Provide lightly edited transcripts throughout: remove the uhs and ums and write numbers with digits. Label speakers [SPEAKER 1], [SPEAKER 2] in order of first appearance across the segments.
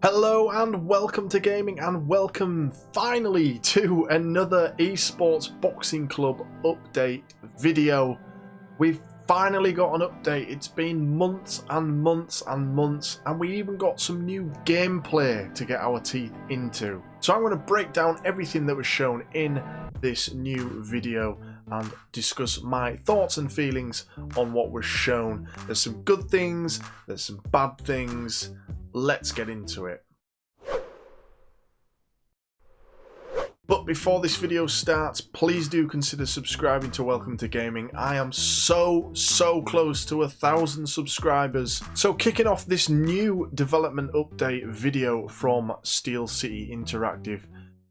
[SPEAKER 1] Hello and welcome to gaming, and welcome finally to another eSports Boxing Club update video. We've finally got an update. It's been months and months and months, and we even got some new gameplay to get our teeth into. So I'm going to break down everything that was shown in this new video and discuss my thoughts and feelings on what was shown. There's some good things, there's some bad things. Let's get into it. But before this video starts, please do consider subscribing to Welcome to Gaming. I am so close to 1,000 subscribers. So kicking off this new development update video from Steel City Interactive,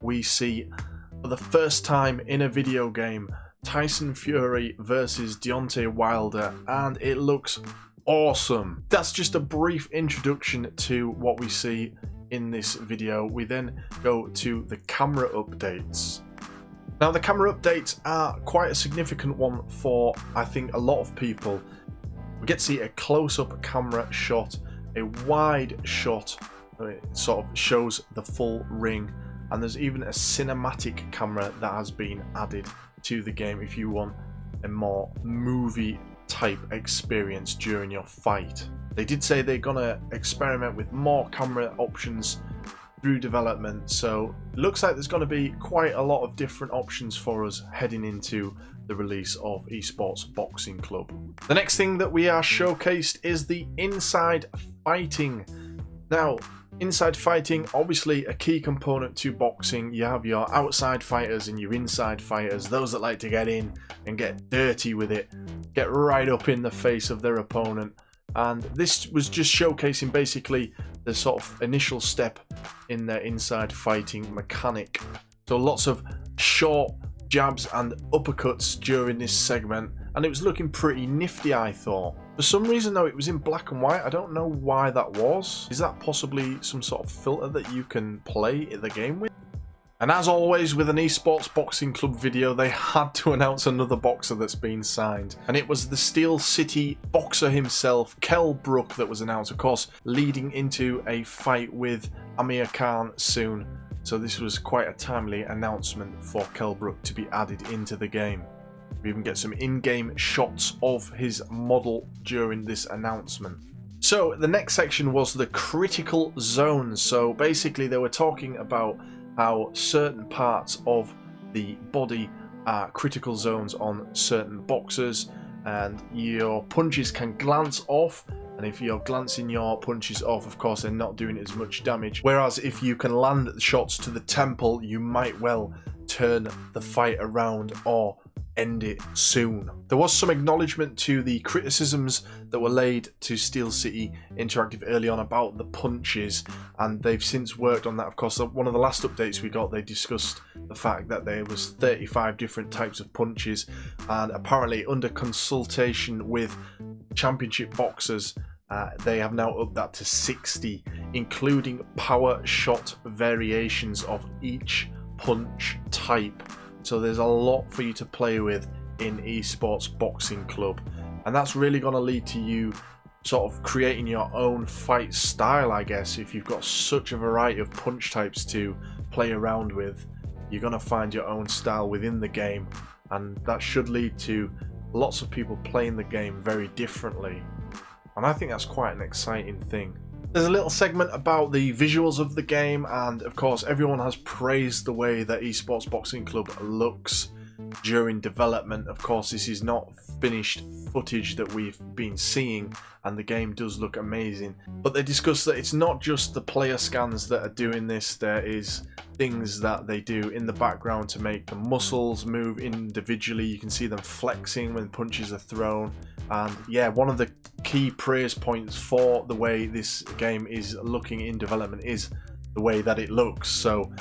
[SPEAKER 1] we see for the first time in a video game Tyson Fury versus Deontay Wilder, and it looks awesome. That's just a brief introduction to what we see in this video. We then go to the camera updates. Now the camera updates are quite a significant one for, I think, a lot of people. We get to see a close-up camera shot, a wide shot, it sort of shows the full ring, and there's even a cinematic camera that has been added to the game if you want a more movie type experience during your fight. They did say they're gonna experiment with more camera options through development, so it looks like there's gonna be quite a lot of different options for us heading into the release of eSports Boxing Club. The next thing that we are showcased is the inside fighting. Now, inside fighting, obviously a key component to boxing. You have your outside fighters and your inside fighters, those that like to get in and get dirty with it, get right up in the face of their opponent. And this was just showcasing basically the sort of initial step in their inside fighting mechanic. So lots of short jabs and uppercuts during this segment, and it was looking pretty nifty, I thought. For some reason though, it was in black and white. I don't know why that was. Is that possibly some sort of filter that you can play the game with? And as always with an eSports Boxing Club video, they had to announce another boxer that's been signed. And it was the Steel City boxer himself, Kell Brook, that was announced, of course, leading into a fight with Amir Khan soon. So this was quite a timely announcement for Kell Brook to be added into the game. We even get some in-game shots of his model during this announcement. So the next section was the critical zones. So basically they were talking about how certain parts of the body are critical zones on certain boxers, and your punches can glance off, and if you're glancing your punches off, of course they're not doing as much damage, whereas if you can land shots to the temple, you might well turn the fight around or end it soon. There was some acknowledgement to the criticisms that were laid to Steel City Interactive early on about the punches, and they've since worked on that. Of course, one of the last updates we got, they discussed the fact that there was 35 different types of punches, and apparently under consultation with championship boxers, they have now upped that to 60, including power shot variations of each punch type. So there's a lot for you to play with in eSports Boxing Club, and that's really going to lead to you sort of creating your own fight style, I guess. If you've got such a variety of punch types to play around with, you're going to find your own style within the game, and that should lead to lots of people playing the game very differently, and I think that's quite an exciting thing. There's a little segment about the visuals of the game, and of course everyone has praised the way that eSports Boxing Club looks during development. Of course this is not finished footage that we've been seeing, and the game does look amazing, but they discuss that it's not just the player scans that are doing this. There is things that they do in the background to make the muscles move individually. You can see them flexing when punches are thrown, and yeah, one of the key praise points for the way this game is looking in development is the way that it looks. So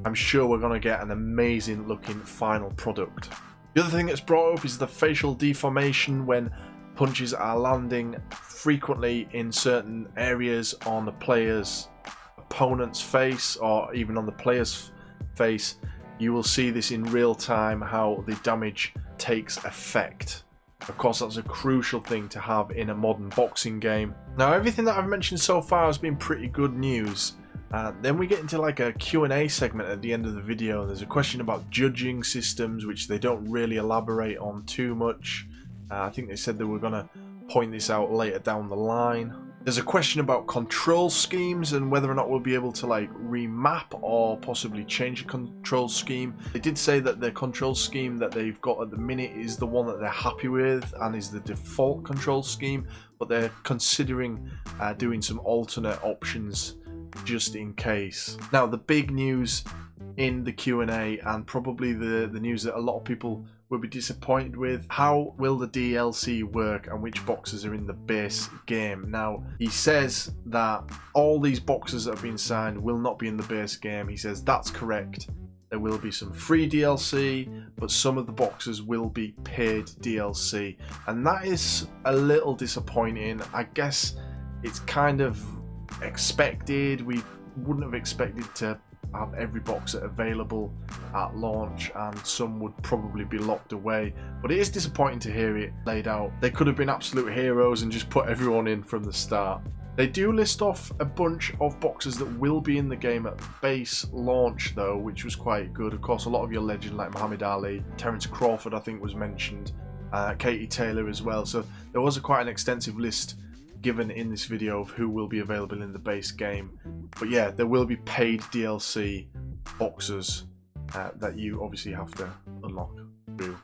[SPEAKER 1] I'm sure we're going to get an amazing looking final product. The other thing that's brought up is the facial deformation when punches are landing frequently in certain areas on the player's opponent's face, or even on the player's face. You will see this in real time, how the damage takes effect. Of course, that's a crucial thing to have in a modern boxing game. Now, everything that I've mentioned so far has been pretty good news, Then we get into like a Q&A segment at the end of the video. There's a question about judging systems, which they don't really elaborate on too much. I think they said they were going to point this out later down the line. There's a question about control schemes and whether or not we'll be able to like remap or possibly change a control scheme. They did say that the control scheme that they've got at the minute is the one that they're happy with and is the default control scheme, but they're considering doing some alternate options just in case. Now, the big news in the Q&A, and probably the news that a lot of people will be disappointed with: how will the DLC work and which boxes are in the base game? Now, he says that all these boxes that have been signed will not be in the base game. He says that's correct. There will be some free DLC, but some of the boxes will be paid DLC, and that is a little disappointing. I guess it's kind of expected. We wouldn't have expected to have every box available at launch, and some would probably be locked away, but it is disappointing to hear it laid out. They could have been absolute heroes and just put everyone in from the start. They do list off a bunch of boxes that will be in the game at base launch though, which was quite good. Of course, a lot of your legend like Muhammad Ali, Terence Crawford I think was mentioned, Katie Taylor as well, so there was quite an extensive list given in this video of who will be available in the base game. But yeah, there will be paid DLC boxes that you obviously have to unlock through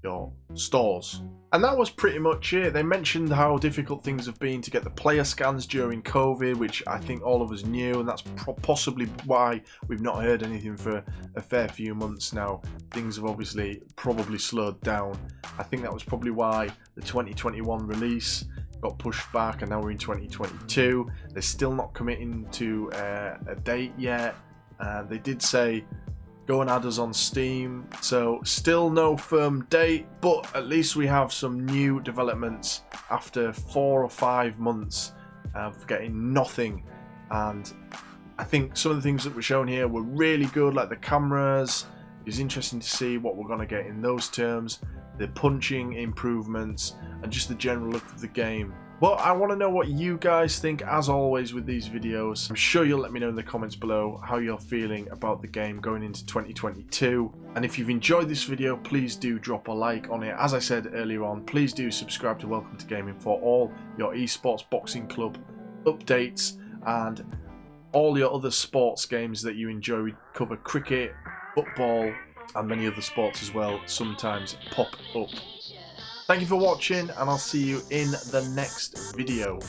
[SPEAKER 1] your stores. And that was pretty much it. They mentioned how difficult things have been to get the player scans during COVID, which I think all of us knew, and that's possibly why we've not heard anything for a fair few months now. Things have obviously probably slowed down. I think that was probably why the 2021 release got pushed back, and now we're in 2022. They're still not committing to a date yet. They did say go and add us on Steam, so still no firm date, but at least we have some new developments after 4 or 5 months of getting nothing. And I think some of the things that were shown here were really good, like the cameras. It's interesting to see what we're going to get in those terms, the punching improvements, and just the general look of the game. Well, I want to know what you guys think, as always with these videos. I'm sure you'll let me know in the comments below how you're feeling about the game going into 2022. And if you've enjoyed this video, please do drop a like on it. As I said earlier on, please do subscribe to Welcome to Gaming for all your eSports boxing club updates and all your other sports games that you enjoy. We cover cricket, football, and many other sports as well sometimes pop up. Thank you for watching, and I'll see you in the next video.